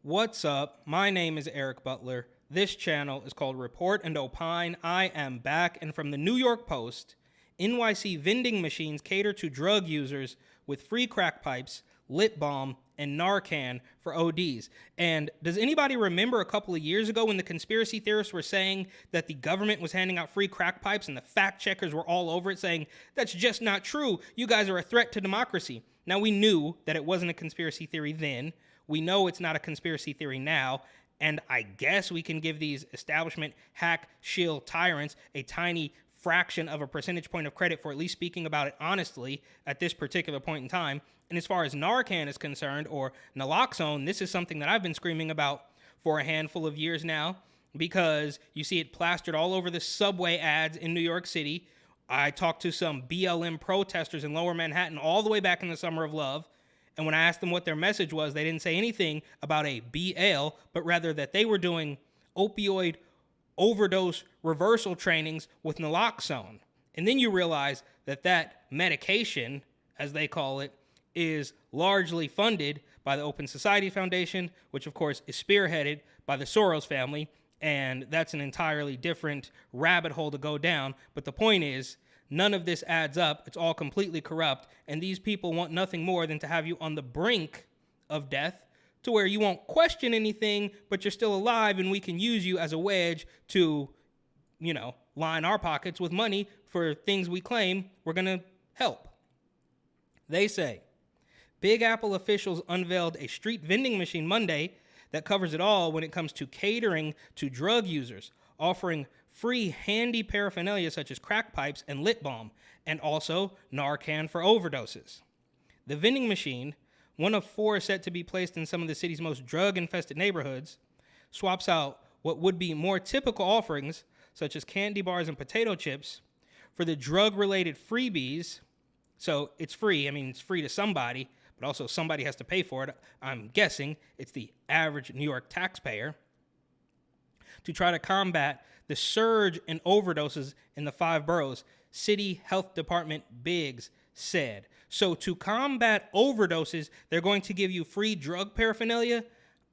What's up? My name is Eric Butler. This channel is called Report and Opine. I am back, and from the New York Post, NYC vending machines cater to drug users with free crack pipes, lip balm, and Narcan for ODs. And does anybody remember a couple of years ago when the conspiracy theorists were saying that the government was handing out free crack pipes and the fact checkers were all over it saying, that's just not true. You guys are a threat to democracy. Now, we knew that it wasn't a conspiracy theory then. We know it's not a conspiracy theory now, and I guess we can give these establishment hack shill tyrants a tiny fraction of a percentage point of credit for at least speaking about it honestly at this particular point in time. And as far as Narcan is concerned, or naloxone, this is something that I've been screaming about for a handful of years now because you see it plastered all over the subway ads in New York City. I talked to some BLM protesters in Lower Manhattan all the way back in the Summer of Love. And when I asked them what their message was, they didn't say anything about a BL, but rather that they were doing opioid overdose reversal trainings with naloxone. And then you realize that that medication, as they call it, is largely funded by the Open Society Foundation, which of course is spearheaded by the Soros family. And that's an entirely different rabbit hole to go down. But the point is, none of this adds up. It's all completely corrupt. And these people want nothing more than to have you on the brink of death to where you won't question anything, but you're still alive and we can use you as a wedge to, line our pockets with money for things we claim we're going to help. They say Big Apple officials unveiled a street vending machine Monday that covers it all when it comes to catering to drug users, offering free handy paraphernalia such as crack pipes and lip balm, and also Narcan for overdoses. The vending machine, one of four set to be placed in some of the city's most drug-infested neighborhoods, swaps out what would be more typical offerings, such as candy bars and potato chips, for the drug-related freebies. So it's free. It's free to somebody, but also somebody has to pay for it. I'm guessing it's the average New York taxpayer, to try to combat the surge in overdoses in the 5 boroughs, City Health Department Biggs said. So to combat overdoses, they're going to give you free drug paraphernalia.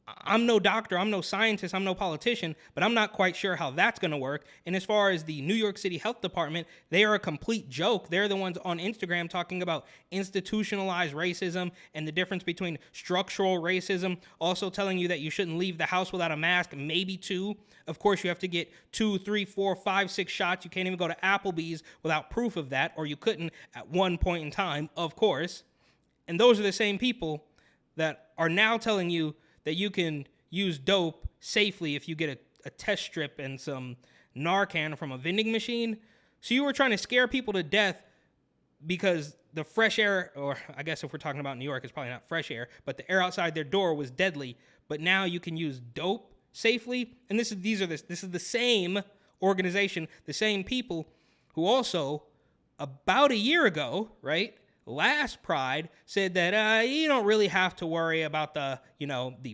I'm no doctor, I'm no scientist, I'm no politician, but I'm not quite sure how that's going to work. And as far as the New York City Health Department, they are a complete joke. They're the ones on Instagram talking about institutionalized racism and the difference between structural racism, also telling you that you shouldn't leave the house without a mask, maybe 2. Of course, you have to get 2, 3, 4, 5, 6 shots. You can't even go to Applebee's without proof of that, or you couldn't at one point in time, of course. And those are the same people that are now telling you that you can use dope safely if you get a test strip and some Narcan from a vending machine. So you were trying to scare people to death because the fresh air, or I guess if we're talking about New York, it's probably not fresh air, but the air outside their door was deadly. But now you can use dope safely. And this is the same organization, the same people who also about a year ago, right? Last Pride said that you don't really have to worry about the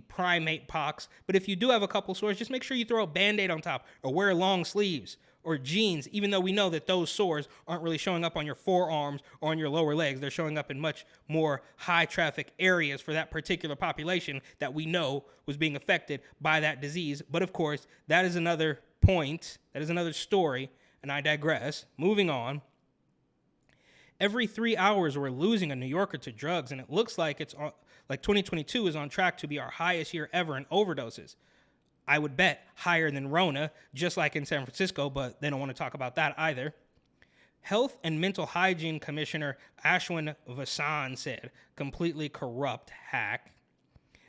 primate pox, but if you do have a couple sores, just make sure you throw a Band-Aid on top or wear long sleeves or jeans, even though we know that those sores aren't really showing up on your forearms or on your lower legs. They're showing up in much more high traffic areas for that particular population that we know was being affected by that disease. But of course, that is another point. That is another story, and I digress. Moving on. Every 3 hours, we're losing a New Yorker to drugs, and it looks like 2022 is on track to be our highest year ever in overdoses. I would bet higher than Rona, just like in San Francisco, but they don't want to talk about that either. Health and Mental Hygiene Commissioner Ashwin Vasan said, completely corrupt hack,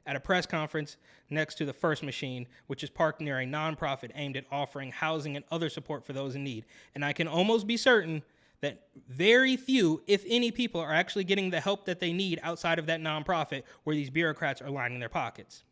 at a press conference next to the First Machine, which is parked near a nonprofit aimed at offering housing and other support for those in need. And I can almost be certain that very few, if any, people are actually getting the help that they need outside of that nonprofit where these bureaucrats are lining their pockets.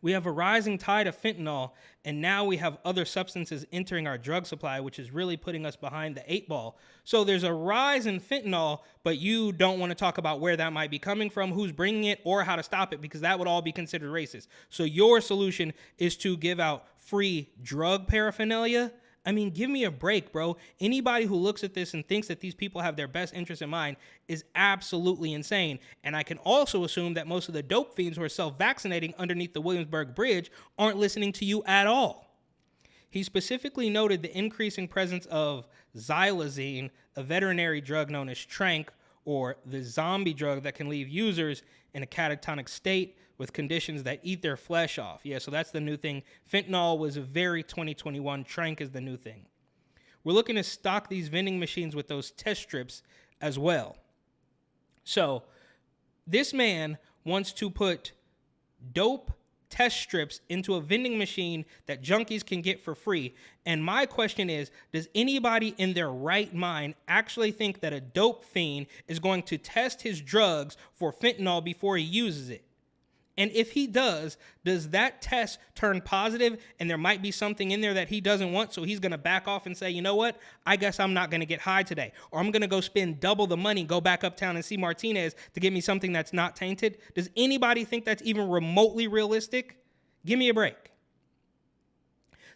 We have a rising tide of fentanyl, and now we have other substances entering our drug supply, which is really putting us behind the 8 ball. So there's a rise in fentanyl, but you don't want to talk about where that might be coming from, who's bringing it, or how to stop it, because that would all be considered racist. So your solution is to give out free drug paraphernalia. I mean, give me a break, bro. Anybody who looks at this and thinks that these people have their best interest in mind is absolutely insane. And I can also assume that most of the dope fiends who are self-vaccinating underneath the Williamsburg Bridge aren't listening to you at all. He specifically noted the increasing presence of xylazine, a veterinary drug known as tranq, or the zombie drug that can leave users in a catatonic state with conditions that eat their flesh off. Yeah, so that's the new thing. Fentanyl was a very 2021. Tranq is the new thing. We're looking to stock these vending machines with those test strips as well. So this man wants to put dope test strips into a vending machine that junkies can get for free. And my question is, does anybody in their right mind actually think that a dope fiend is going to test his drugs for fentanyl before he uses it? And if he does that test turn positive and there might be something in there that he doesn't want, so he's going to back off and say, you know what, I guess I'm not going to get high today, or I'm going to go spend double the money, go back uptown and see Martinez to get me something that's not tainted? Does anybody think that's even remotely realistic? Give me a break.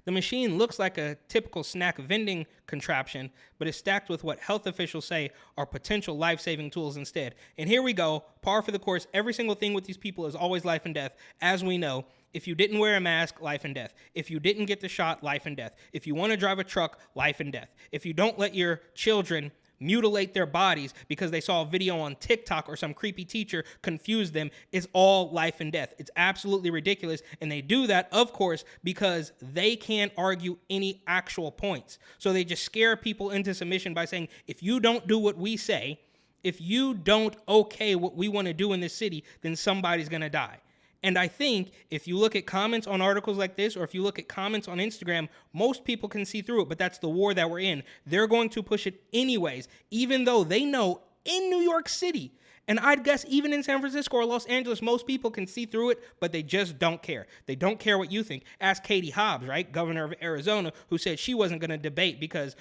The machine looks like a typical snack vending contraption, but is stacked with what health officials say are potential life-saving tools instead. And here we go, par for the course. Every single thing with these people is always life and death. As we know, if you didn't wear a mask, life and death. If you didn't get the shot, life and death. If you want to drive a truck, life and death. If you don't let your children mutilate their bodies because they saw a video on TikTok or some creepy teacher confuse them, is all life and death. It's absolutely ridiculous. And they do that, of course, because they can't argue any actual points. So they just scare people into submission by saying, if you don't do what we say, if you don't okay what we want to do in this city, then somebody's going to die. And I think if you look at comments on articles like this, or if you look at comments on Instagram, most people can see through it, but that's the war that we're in. They're going to push it anyways, even though they know in New York City, and I'd guess even in San Francisco or Los Angeles, most people can see through it, but they just don't care. They don't care what you think. Ask Katie Hobbs, right, governor of Arizona, who said she wasn't going to debate because,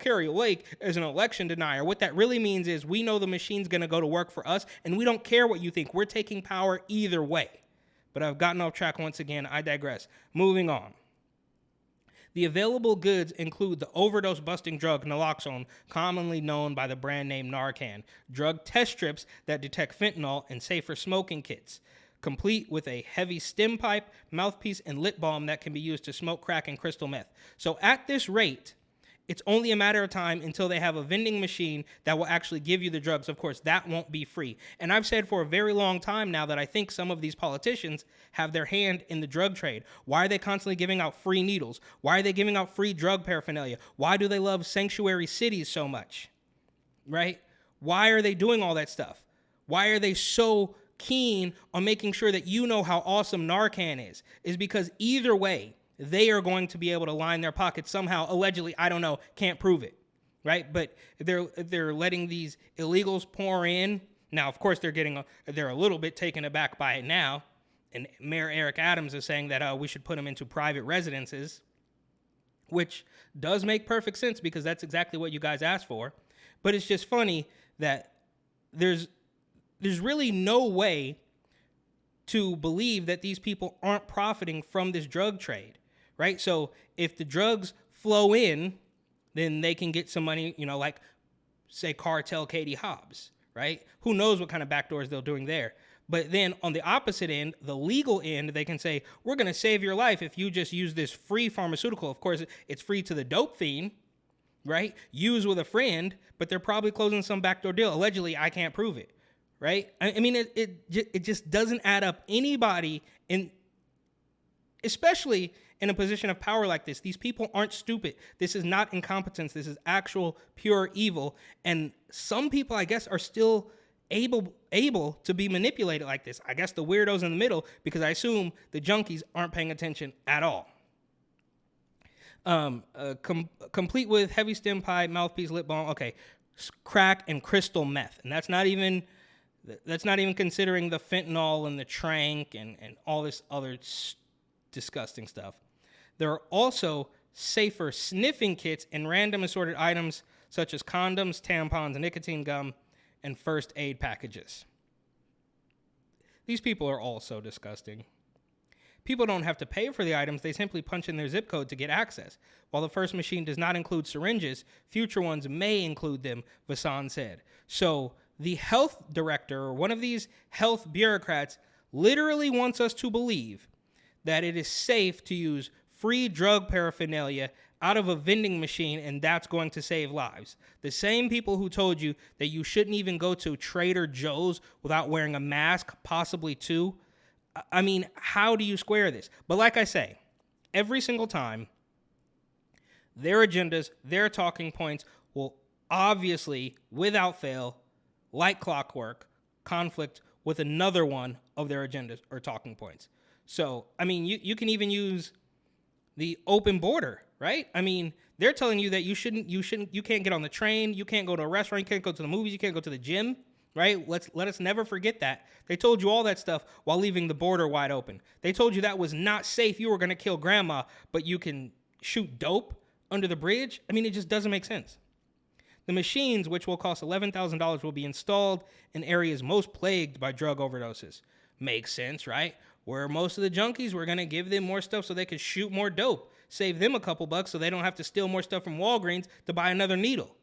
Carrie Lake is an election denier. What that really means is we know the machine's going to go to work for us, and we don't care what you think. We're taking power either way. But I've gotten off track once again. I digress. Moving on. The available goods include the overdose-busting drug naloxone, commonly known by the brand name Narcan, drug test strips that detect fentanyl, and safer smoking kits, complete with a heavy stem pipe, mouthpiece, and lip balm that can be used to smoke crack and crystal meth. So at this rate, it's only a matter of time until they have a vending machine that will actually give you the drugs. Of course, that won't be free. And I've said for a very long time now that I think some of these politicians have their hand in the drug trade. Why are they constantly giving out free needles? Why are they giving out free drug paraphernalia? Why do they love sanctuary cities so much? Right? Why are they doing all that stuff? Why are they so keen on making sure that you know how awesome Narcan is? Is because either way, they are going to be able to line their pockets somehow, allegedly. I don't know, can't prove it, right? But they're letting these illegals pour in. Now, of course, they're a little bit taken aback by it now. And Mayor Eric Adams is saying that we should put them into private residences, which does make perfect sense because that's exactly what you guys asked for. But it's just funny that there's really no way to believe that these people aren't profiting from this drug trade. Right? So if the drugs flow in, then they can get some money, like, say, cartel Katie Hobbs, right? Who knows what kind of backdoors they're doing there. But then on the opposite end, the legal end, they can say, we're going to save your life if you just use this free pharmaceutical. Of course, it's free to the dope fiend, right? Use with a friend, but they're probably closing some backdoor deal. Allegedly, I can't prove it, right? I mean, it just doesn't add up. Anybody, especially in a position of power like this, these people aren't stupid. This is not incompetence. This is actual pure evil. And some people, I guess, are still able to be manipulated like this. I guess the weirdos in the middle, because I assume the junkies aren't paying attention at all. Complete with heavy stem pipe, mouthpiece, lip balm. Okay, crack and crystal meth, and that's not even considering the fentanyl and the tranq and all this other disgusting stuff. There are also safer sniffing kits and random assorted items such as condoms, tampons, nicotine gum, and first aid packages. These people are all so disgusting. People don't have to pay for the items. They simply punch in their zip code to get access. While the first machine does not include syringes, future ones may include them, Vassan said. So the health director, or one of these health bureaucrats, literally wants us to believe that it is safe to use free drug paraphernalia out of a vending machine, and that's going to save lives. The same people who told you that you shouldn't even go to Trader Joe's without wearing a mask, possibly two. I mean, how do you square this? But like I say, every single time, their agendas, their talking points will obviously, without fail, like clockwork, conflict with another one of their agendas or talking points. So, I mean, you can even use the open border, right? I mean, they're telling you that you can't get on the train, you can't go to a restaurant, you can't go to the movies, you can't go to the gym, right? Let us never forget that. They told you all that stuff while leaving the border wide open. They told you that was not safe. You were going to kill grandma, but you can shoot dope under the bridge. I mean, it just doesn't make sense. The machines, which will cost $11,000, will be installed in areas most plagued by drug overdoses. Makes sense, right? Where most of the junkies, we're going to give them more stuff so they can shoot more dope. Save them a couple bucks so they don't have to steal more stuff from Walgreens to buy another needle.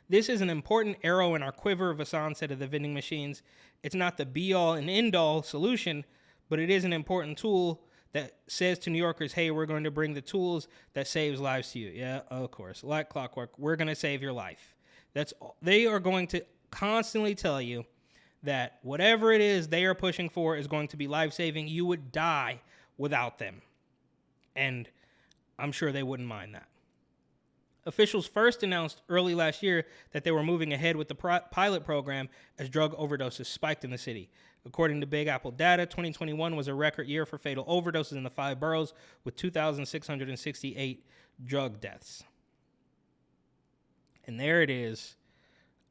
This is an important arrow in our quiver, Vassan said of the vending machines. It's not the be-all and end-all solution, but it is an important tool that says to New Yorkers, hey, we're going to bring the tools that saves lives to you. Yeah, of course. Like clockwork, we're going to save your life. That's all. They are going to constantly tell you that whatever it is they are pushing for is going to be life-saving. You would die without them. And I'm sure they wouldn't mind that. Officials first announced early last year that they were moving ahead with the pilot program as drug overdoses spiked in the city. According to Big Apple data, 2021 was a record year for fatal overdoses in the 5 boroughs with 2,668 drug deaths. And there it is.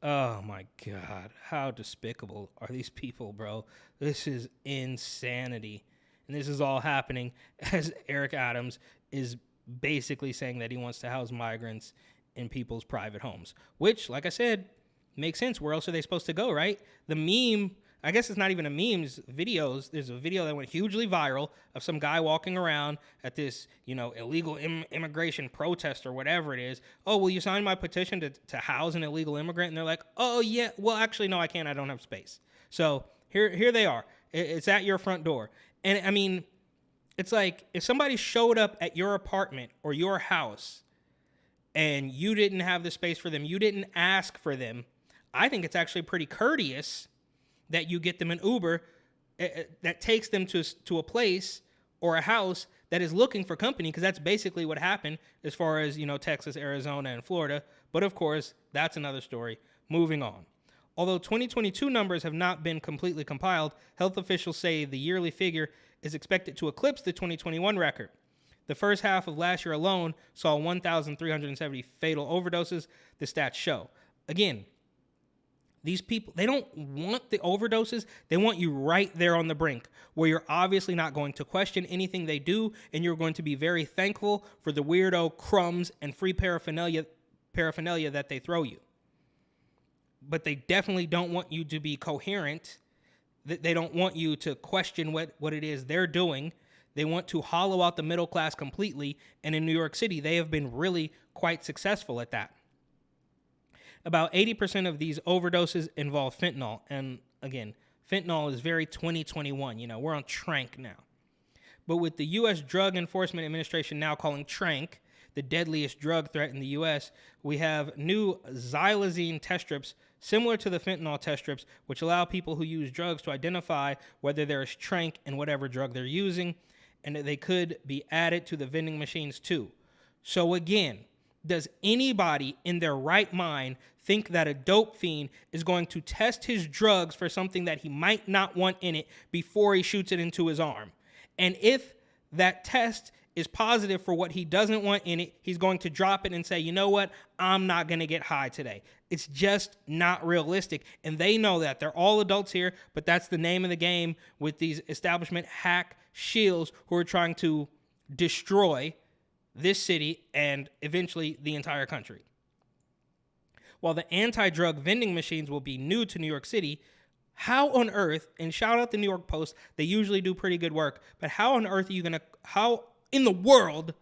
Oh my God. How despicable are these people, bro? This is insanity. And this is all happening as Eric Adams is basically saying that he wants to house migrants in people's private homes, which, like I said, makes sense. Where else are they supposed to go, right? The meme, I guess it's not even a meme, it's videos. There's a video that went hugely viral of some guy walking around at this, illegal immigration protest or whatever it is. Oh, will you sign my petition to house an illegal immigrant? And they're like, oh, yeah, well, actually, no, I can't. I don't have space. So here they are. It's at your front door. And, I mean, it's like if somebody showed up at your apartment or your house and you didn't have the space for them, you didn't ask for them, I think it's actually pretty courteous that you get them an Uber that takes them to a place or a house that is looking for company, because that's basically what happened as far as, Texas, Arizona, and Florida. But, of course, that's another story. Moving on. Although 2022 numbers have not been completely compiled, health officials say the yearly figure is expected to eclipse the 2021 record. The first half of last year alone saw 1,370 fatal overdoses, the stats show. Again, these people, they don't want the overdoses. They want you right there on the brink, where you're obviously not going to question anything they do, and you're going to be very thankful for the weirdo crumbs and free paraphernalia that they throw you. But they definitely don't want you to be coherent. They don't want you to question what it is they're doing. They want to hollow out the middle class completely. And in New York City, they have been really quite successful at that. About 80% of these overdoses involve fentanyl. And again, fentanyl is very 2021. We're on tranq now. But with the U.S. Drug Enforcement Administration now calling tranq the deadliest drug threat in the U.S., we have new xylazine test strips similar to the fentanyl test strips, which allow people who use drugs to identify whether there is tranq in whatever drug they're using, and that they could be added to the vending machines too. So again, does anybody in their right mind think that a dope fiend is going to test his drugs for something that he might not want in it before he shoots it into his arm? And if that test is positive for what he doesn't want in it, he's going to drop it and say, you know what, I'm not going to get high today. It's just not realistic. And they know that. They're all adults here, but that's the name of the game with these establishment hack shills who are trying to destroy this city and eventually the entire country. While the anti-drug vending machines will be new to New York City, How on earth, and shout out the New York Post, they usually do pretty good work, but how on earth are you going to, how in the world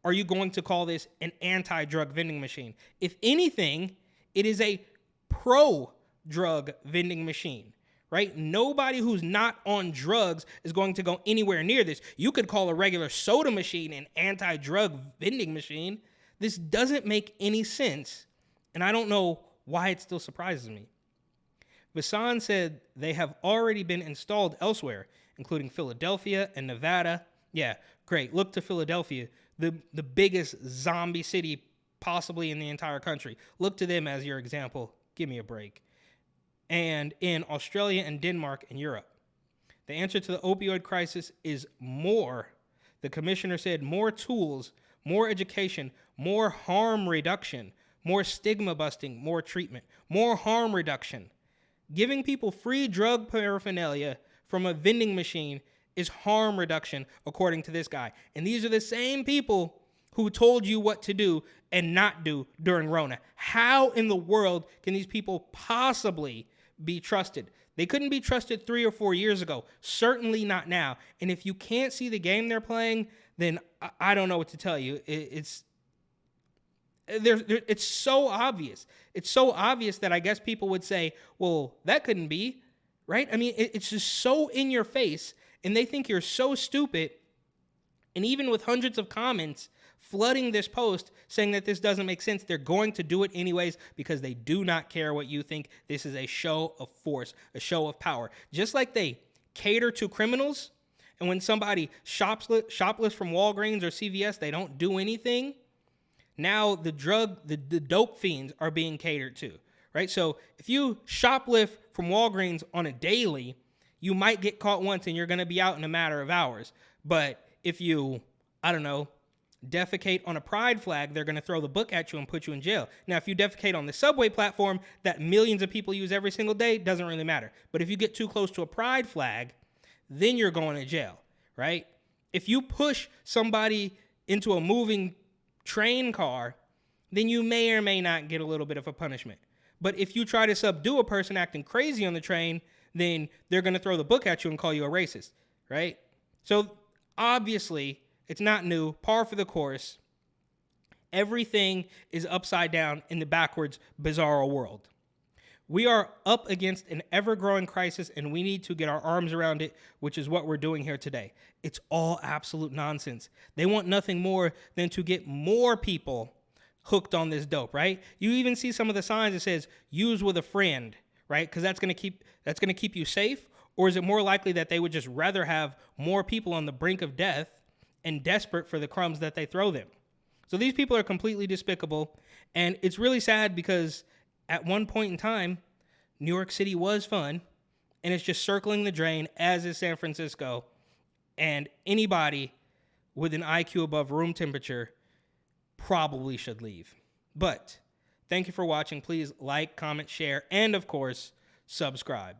are you going to call this an anti-drug vending machine? If anything, it is a pro-drug vending machine, right? Nobody who's not on drugs is going to go anywhere near this. You could call a regular soda machine an anti-drug vending machine. This doesn't make any sense, and I don't know why it still surprises me. Vasan said they have already been installed elsewhere, including Philadelphia and Nevada. Yeah, great. Look to Philadelphia, the biggest zombie city possibly in the entire country. Look to them as your example. Give me a break. And in Australia and Denmark and Europe. The answer to the opioid crisis is more. The commissioner said more tools, more education, more harm reduction, more stigma busting, more treatment, more harm reduction. Giving people free drug paraphernalia from a vending machine is harm reduction, according to this guy. And these are the same people who told you what to do and not do during Rona. How in the world can these people possibly be trusted? They couldn't be trusted 3 or 4 years ago. Certainly not now. And if you can't see the game they're playing, then I don't know what to tell you. It's so obvious. It's so obvious that I guess people would say, well, that couldn't be, right? I mean, it's just so in your face, and they think you're so stupid. And even with hundreds of comments flooding this post saying that this doesn't make sense, they're going to do it anyways because they do not care what you think. This is a show of force, a show of power. Just like they cater to criminals, and when somebody shoplifts from Walgreens or CVS, they don't do anything. Now the dope fiends are being catered to, right? So if you shoplift from Walgreens on a daily, you might get caught once and you're going to be out in a matter of hours. But if you, I don't know, defecate on a pride flag, they're going to throw the book at you and put you in jail. Now, if you defecate on the subway platform that millions of people use every single day, doesn't really matter. But if you get too close to a pride flag, then you're going to jail, right? If you push somebody into a moving train car, then you may or may not get a little bit of a punishment. But if you try to subdue a person acting crazy on the train, then they're going to throw the book at you and call you a racist, right? So obviously, it's not new, par for the course. Everything is upside down in the backwards, bizarro world. We are up against an ever-growing crisis, and we need to get our arms around it, which is what we're doing here today. It's all absolute nonsense. They want nothing more than to get more people hooked on this dope, right? You even see some of the signs that says, use with a friend, right? Because that's going to keep you safe. Or is it more likely that they would just rather have more people on the brink of death and desperate for the crumbs that they throw them? So these people are completely despicable, and it's really sad because at one point in time, New York City was fun, and it's just circling the drain, as is San Francisco, and anybody with an IQ above room temperature probably should leave. But thank you for watching. Please like, comment, share, and of course, subscribe.